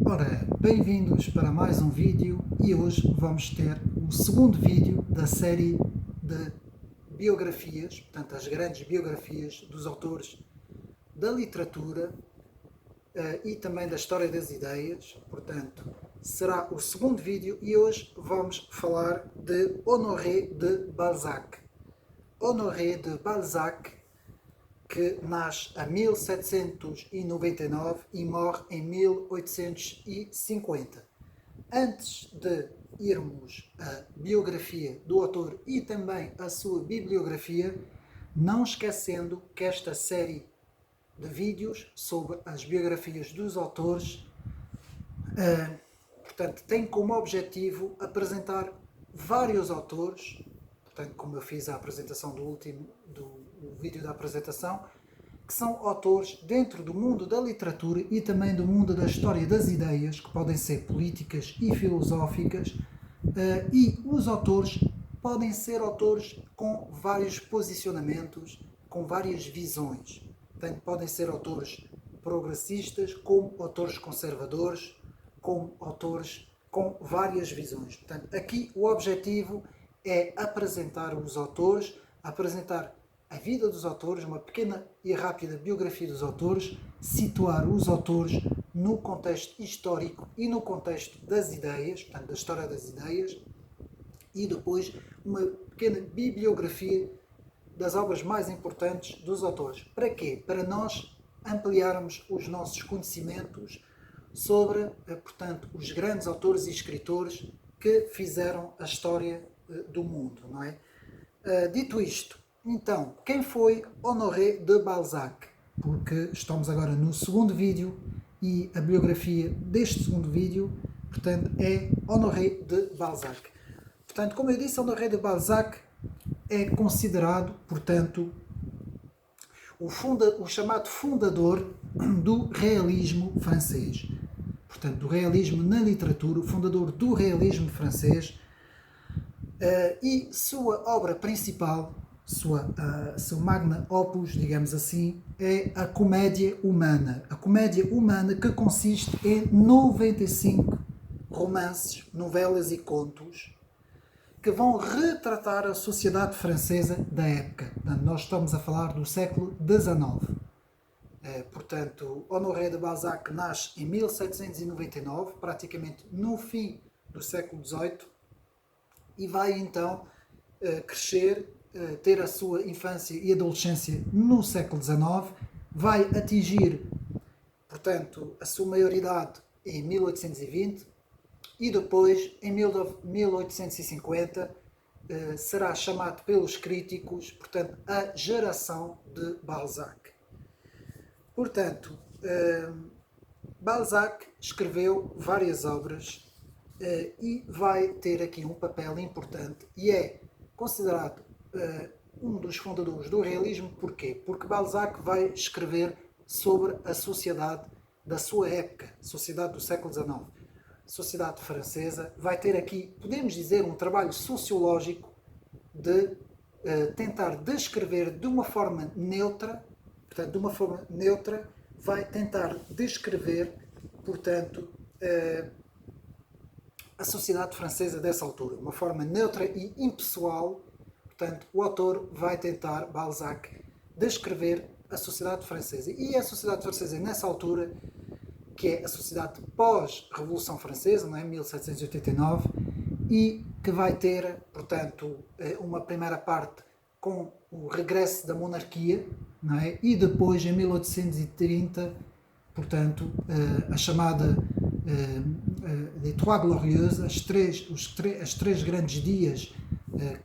Ora, bem-vindos para mais um vídeo e hoje vamos ter o segundo vídeo da série de biografias, portanto as grandes biografias dos autores da literatura e também da história das ideias. Portanto, será o segundo vídeo e hoje vamos falar de Honoré de Balzac. Honoré de Balzac, que nasce em 1799 e morre em 1850. Antes de irmos à biografia do autor e também à sua bibliografia, não esquecendo que esta série de vídeos sobre as biografias dos autores, portanto, tem como objetivo apresentar vários autores, portanto, como eu fiz a apresentação do vídeo da apresentação, que são autores dentro do mundo da literatura e também do mundo da história das ideias, que podem ser políticas e filosóficas, e os autores podem ser autores com vários posicionamentos, com várias visões. Portanto, podem ser autores progressistas, como autores conservadores, como autores com várias visões. Portanto, aqui o objetivo é apresentar os autores, apresentar a vida dos autores, uma pequena e rápida biografia dos autores, situar os autores no contexto histórico e no contexto das ideias, portanto, da história das ideias, e depois uma pequena bibliografia das obras mais importantes dos autores. Para quê? Para nós ampliarmos os nossos conhecimentos sobre, portanto, os grandes autores e escritores que fizeram a história do mundo, não é? Dito isto, então, quem foi Honoré de Balzac? Porque estamos agora no segundo vídeo e a biografia deste segundo vídeo, portanto, é Honoré de Balzac. Portanto, como eu disse, Honoré de Balzac é considerado, portanto, o chamado fundador do realismo francês. Portanto, do realismo na literatura, o fundador do realismo francês, e sua obra principal, seu magna opus, digamos assim, é a Comédia Humana. A Comédia Humana, que consiste em 95 romances, novelas e contos que vão retratar a sociedade francesa da época. Portanto, nós estamos a falar do século XIX. Portanto, Honoré de Balzac nasce em 1799, praticamente no fim do século XVIII, e vai então crescer, ter a sua infância e adolescência no século XIX, vai atingir, portanto, a sua maioridade em 1820 e depois, em 1850, será chamado pelos críticos, portanto, a geração de Balzac. Portanto, Balzac escreveu várias obras e vai ter aqui um papel importante e é considerado um dos fundadores do realismo. Porquê? Porque Balzac vai escrever sobre a sociedade da sua época, sociedade do século XIX, sociedade francesa. Vai ter aqui, podemos dizer, um trabalho sociológico de tentar descrever de uma forma neutra, portanto, de uma forma neutra, vai tentar descrever, portanto, a sociedade francesa dessa altura, de uma forma neutra e impessoal. Portanto, o autor vai tentar, Balzac, descrever a sociedade francesa. E a sociedade francesa nessa altura, que é a sociedade pós-Revolução Francesa, não é? 1789, e que vai ter, portanto, uma primeira parte com o regresso da monarquia, não é? E depois, em 1830, portanto, a chamada Les Trois Glorieuses, as três grandes dias,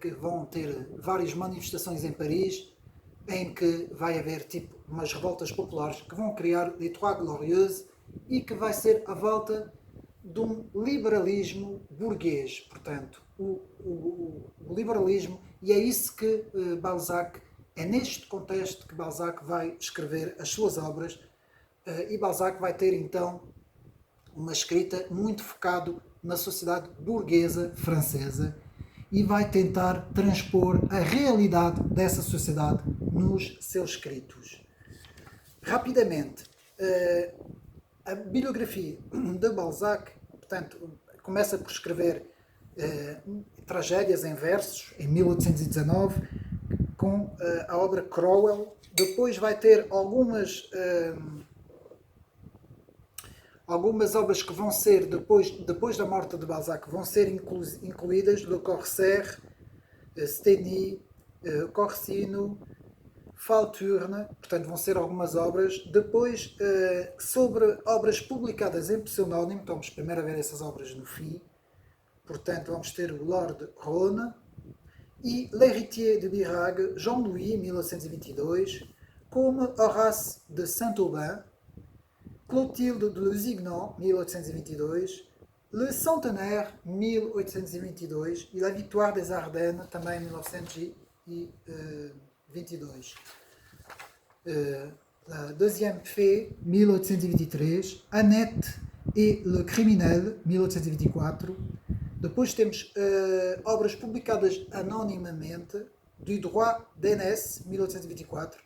que vão ter várias manifestações em Paris, em que vai haver tipo umas revoltas populares que vão criar Les Trois Glorieuses e que vai ser a volta de um liberalismo burguês, portanto, o liberalismo, e é isso que Balzac, é neste contexto que Balzac vai escrever as suas obras, e Balzac vai ter então uma escrita muito focado na sociedade burguesa francesa e vai tentar transpor a realidade dessa sociedade nos seus escritos. Rapidamente, a bibliografia de Balzac, portanto, começa por escrever tragédias em versos, em 1819, com a obra Cromwell. Depois vai ter algumas obras que vão ser, depois da morte de Balzac, vão ser incluídas, Le Corsaire, Steny, Corsino, Falturne, portanto vão ser algumas obras. Depois, sobre obras publicadas em pseudónimo, vamos primeiro a ver essas obras no fim. Portanto, vamos ter o Lord Rhône e L'Héritier de Birague, Jean-Louis, 1822, como Horace de Saint-Aubin, Clotilde de Lusignan, 1822, Le Centenaire, 1822, e La Victoire des Ardennes, também 1922. La Deuxième Fée, 1823, Annette et le Criminel, 1824. Depois temos obras publicadas anonimamente, Du Droit d'Aînesse, 1824,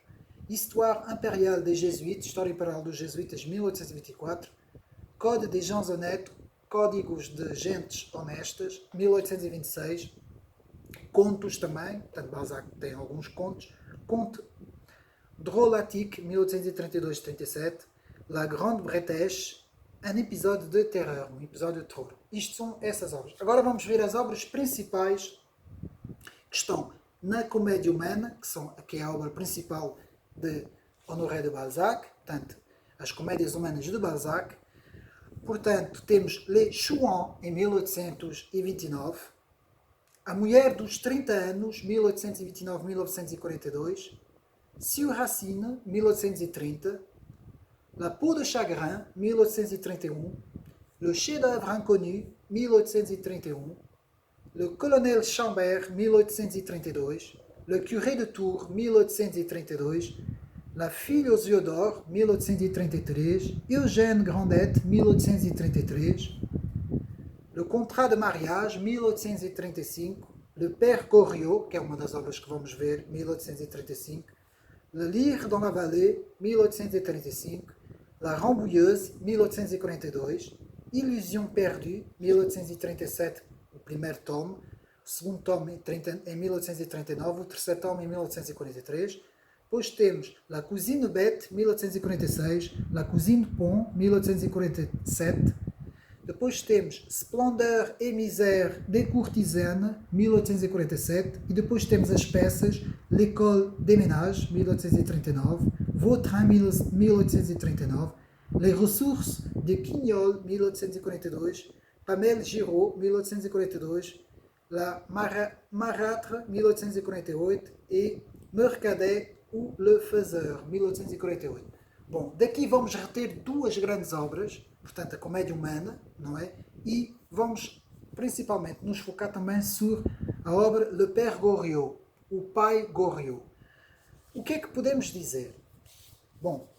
Histoire impériale des Jésuites, História Imperial dos Jesuítas, 1824, Code des gens honnêtes, Códigos de Gentes Honestas, 1826, contos também, portanto Balzac tem alguns contos, Conte Drôlatique, 1832-37, La Grande Bretèche, um episódio de terror, um episódio de terror. Isto são essas obras. Agora vamos ver as obras principais que estão na Comédia Humana, que é a obra principal de Honoré de Balzac, portanto, as Comédias Humanas de Balzac. Portanto, temos Les Chouans, em 1829, A Mulher dos 30 Anos, 1829-1942, Sur Racine, 1830, La Peau de Chagrin, 1831, Le Chef-d'œuvre Inconnu, 1831, Le Colonel Chambert, 1832, Le Curé de Tours, 1832, La Fille aux yeux d'or, 1833, Eugène Grandet, 1833, Le Contrat de Mariage, 1835, Le Père Goriot, que é uma das obras que vamos ver, 1835, Le Lyre dans la Vallée, 1835, La Rambouilleuse, 1842, Illusion perdue, 1837, o primeiro tomo, o segundo tomo em 1839, o terceiro tomo em 1843. Depois temos La Cousine Bette, 1846, La Cousine Pont, 1847. Depois temos Splendeur et Misère des Courtisanes, 1847. E depois temos as peças L'École des Ménages, 1839, Vautrin, 1839, Les Ressources de Quignol, 1842, Pamelle Giraud, 1842, La Marâtre, 1848 e Mercadet ou Le Faiseur, 1848. Bom, daqui vamos reter duas grandes obras, portanto a Comédia Humana, não é? E vamos principalmente nos focar também sobre a obra Le Père Goriot, o Pai Goriot. O que é que podemos dizer? Bom,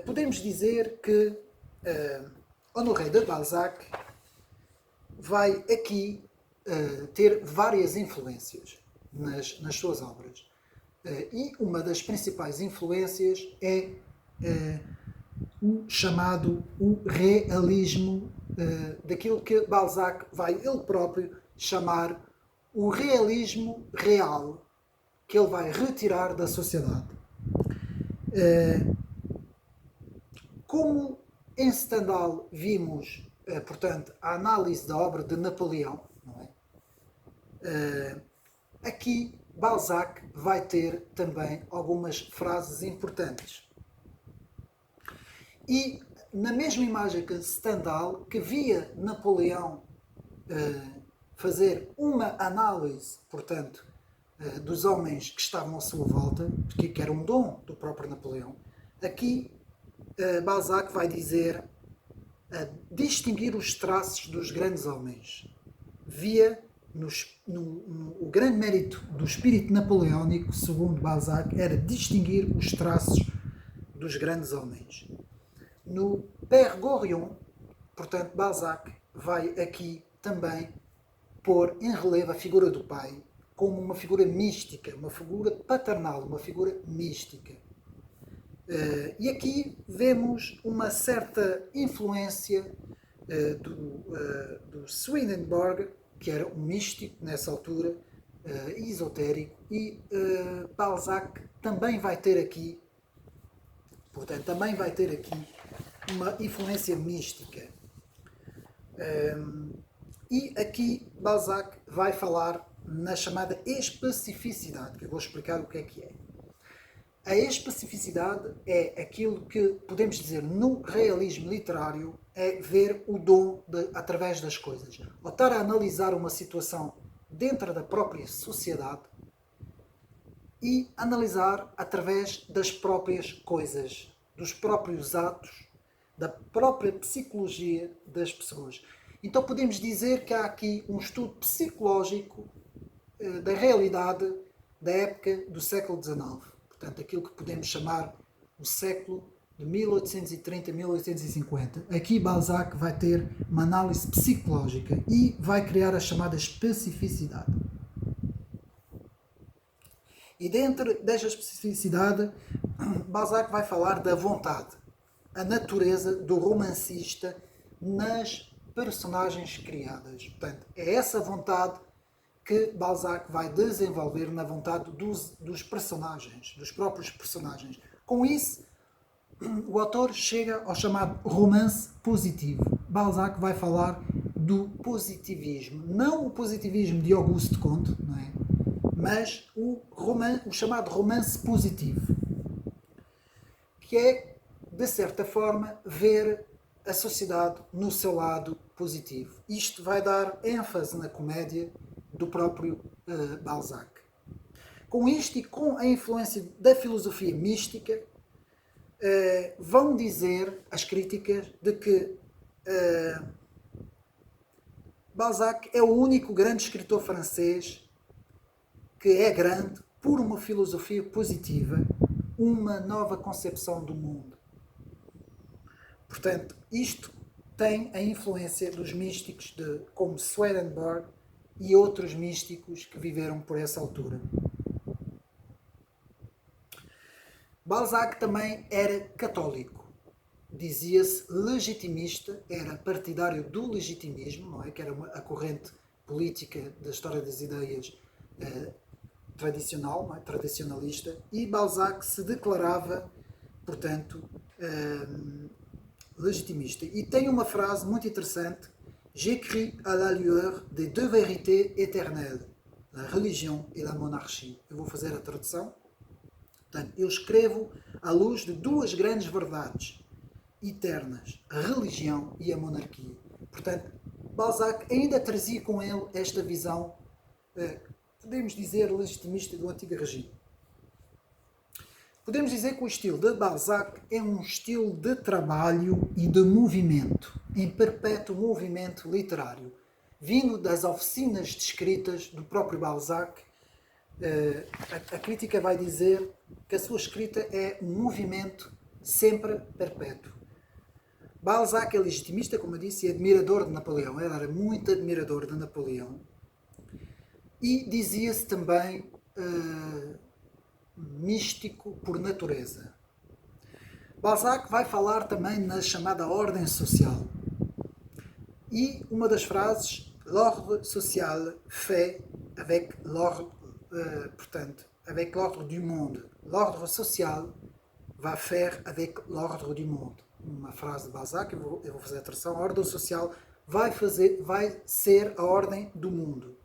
podemos dizer que Honoré de Balzac vai aqui ter várias influências nas suas obras. E uma das principais influências é o chamado o realismo, daquilo que Balzac vai ele próprio chamar o realismo real, que ele vai retirar da sociedade. Como em Stendhal vimos, portanto, a análise da obra de Napoleão, não é? Aqui Balzac vai ter também algumas frases importantes. E na mesma imagem que Stendhal, que via Napoleão fazer uma análise, portanto, dos homens que estavam à sua volta, que era um dom do próprio Napoleão, aqui Balzac vai dizer distinguir os traços dos grandes homens. Via o grande mérito do espírito napoleónico, segundo Balzac, era distinguir os traços dos grandes homens. No Père Goriot, portanto, Balzac vai aqui também pôr em relevo a figura do pai como uma figura mística, uma figura paternal, uma figura mística. E aqui vemos uma certa influência do Swedenborg, que era um místico nessa altura, esotérico, e Balzac também vai ter aqui, portanto, também vai ter aqui uma influência mística. E aqui Balzac vai falar na chamada especificidade, que eu vou explicar o que é. A especificidade é aquilo que podemos dizer no realismo literário é ver o dom através das coisas. Ou estar a analisar uma situação dentro da própria sociedade e analisar através das próprias coisas, dos próprios atos, da própria psicologia das pessoas. Então podemos dizer que há aqui um estudo psicológico da realidade da época do século XIX. Portanto, aquilo que podemos chamar o século de 1830 a 1850. Aqui Balzac vai ter uma análise psicológica e vai criar a chamada especificidade. E dentro desta especificidade, Balzac vai falar da vontade, a natureza do romancista nas personagens criadas. Portanto, é essa vontade que Balzac vai desenvolver na vontade dos personagens, dos próprios personagens. Com isso, o autor chega ao chamado romance positivo. Balzac vai falar do positivismo. Não o positivismo de Auguste Comte, não é? Mas o chamado romance positivo. Que é, de certa forma, ver a sociedade no seu lado positivo. Isto vai dar ênfase na comédia do próprio Balzac. Com isto e com a influência da filosofia mística, vão dizer as críticas de que Balzac é o único grande escritor francês que é grande por uma filosofia positiva, uma nova concepção do mundo. Portanto, isto tem a influência dos místicos como Swedenborg e outros místicos que viveram por essa altura. Balzac também era católico. Dizia-se legitimista, era partidário do legitimismo, não é? Que era a corrente política da história das ideias tradicional, não é? Tradicionalista, e Balzac se declarava, portanto, legitimista. E tem uma frase muito interessante: J'écris à la lueur des deux vérités éternelles, la religion et la monarchie. Eu vou fazer a tradução. Portanto, eu escrevo à luz de duas grandes verdades eternas, a religião e a monarquia. Portanto, Balzac ainda trazia com ele esta visão, podemos dizer, legitimista do antigo regime. Podemos dizer que o estilo de Balzac é um estilo de trabalho e de movimento, em perpétuo movimento literário. Vindo das oficinas de escritas do próprio Balzac, a crítica vai dizer que a sua escrita é um movimento sempre perpétuo. Balzac é legitimista, como eu disse, e admirador de Napoleão. Ele era muito admirador de Napoleão. E dizia-se também místico por natureza. Balzac vai falar também na chamada ordem social. E uma das frases, l'ordre social fait avec l'ordre, portanto, avec l'ordre du monde. L'ordre social va faire avec l'ordre du monde. Uma frase de Balzac, eu vou fazer a tradução. A ordem social vai ser a ordem do mundo.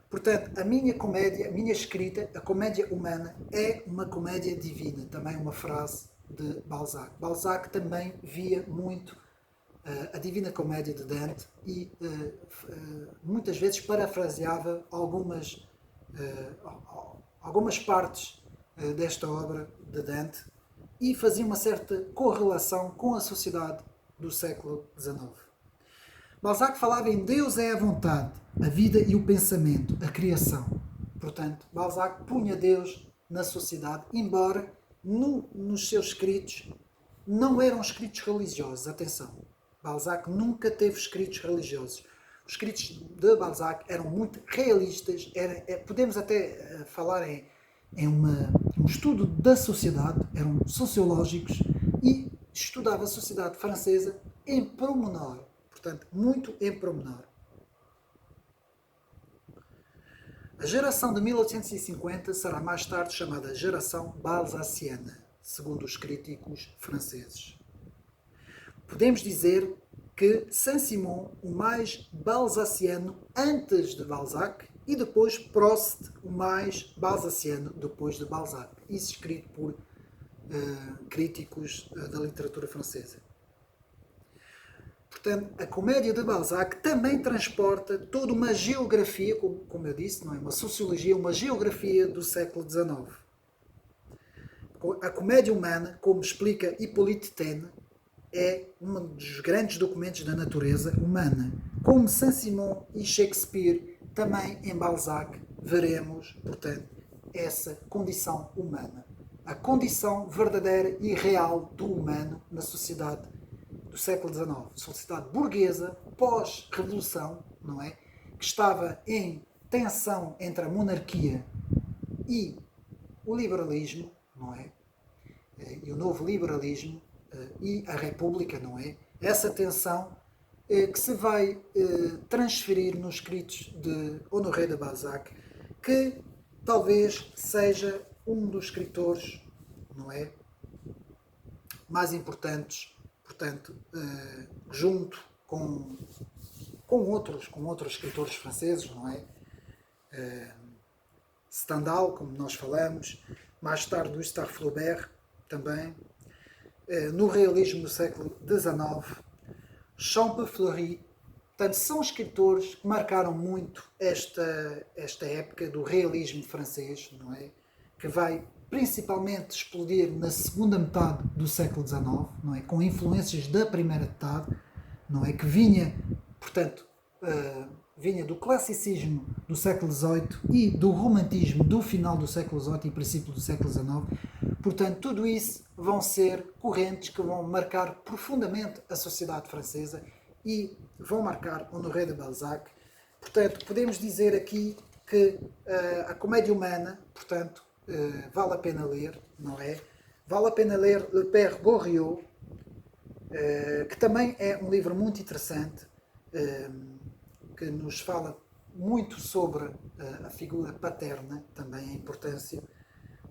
Portanto, a minha comédia, a minha escrita, a comédia humana é uma comédia divina. Também uma frase de Balzac. Balzac também via muito a Divina Comédia de Dante e muitas vezes parafraseava algumas partes desta obra de Dante e fazia uma certa correlação com a sociedade do século XIX. Balzac falava em Deus é a vontade, a vida e o pensamento, a criação. Portanto, Balzac punha Deus na sociedade, embora nos seus escritos não eram escritos religiosos. Atenção, Balzac nunca teve escritos religiosos. Os escritos de Balzac eram muito realistas, podemos até falar em uma um estudo da sociedade, eram sociológicos e estudava a sociedade francesa em pormenor, portanto, muito em pormenor. A geração de 1850 será mais tarde chamada geração balzaciana, segundo os críticos franceses. Podemos dizer que Saint-Simon, o mais balzaciano antes de Balzac, e depois Proust, o mais balzaciano depois de Balzac. Isso escrito por críticos da literatura francesa. Portanto, a comédia de Balzac também transporta toda uma geografia, como eu disse, não é? Uma sociologia, uma geografia do século XIX. A comédia humana, como explica Hippolyte Taine, é um dos grandes documentos da natureza humana. Como Saint-Simon e Shakespeare, também em Balzac veremos, portanto, essa condição humana. A condição verdadeira e real do humano na sociedade do século XIX. Sociedade burguesa, pós-revolução, não é? Que estava em tensão entre a monarquia e o liberalismo, não é? E o novo liberalismo e a república, não é? Essa tensão que se vai transferir nos escritos de Honoré de Balzac, que talvez seja um dos escritores, não é? Mais importantes, portanto, junto com outros escritores franceses, não é? Stendhal, como nós falamos, mais tarde Gustave Flaubert também, no realismo do século XIX, Champefleury. Portanto, são escritores que marcaram muito esta época do realismo francês, não é? Que vai principalmente explodir na segunda metade do século XIX, não é? Com influências da primeira metade, não é? Que vinha, portanto, vinha do classicismo do século XVIII e do romantismo do final do século XVIII e princípio do século XIX. Portanto, tudo isso vão ser correntes que vão marcar profundamente a sociedade francesa e vão marcar Honoré de Balzac. Portanto, podemos dizer aqui que a comédia humana, portanto, vale a pena ler, não é? Vale a pena ler Le Père Goriot, que também é um livro muito interessante, que nos fala muito sobre a figura paterna, também a importância.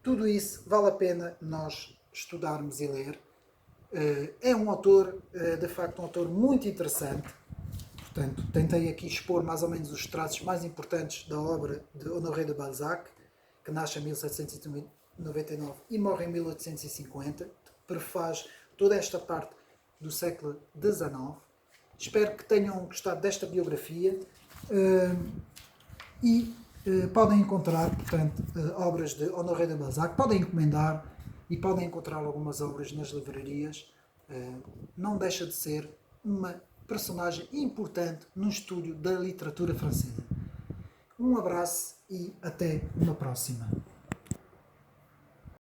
Tudo isso vale a pena nós estudarmos e ler. É um autor, de facto, um autor muito interessante. Portanto, tentei aqui expor mais ou menos os traços mais importantes da obra de Honoré de Balzac, que nasce em 1799 e morre em 1850, prefaz toda esta parte do século XIX. Espero que tenham gostado desta biografia e podem encontrar, portanto, obras de Honoré de Balzac, podem encomendar e podem encontrar algumas obras nas livrarias. Não deixa de ser uma personagem importante no estudo da literatura francesa. Um abraço e até uma próxima.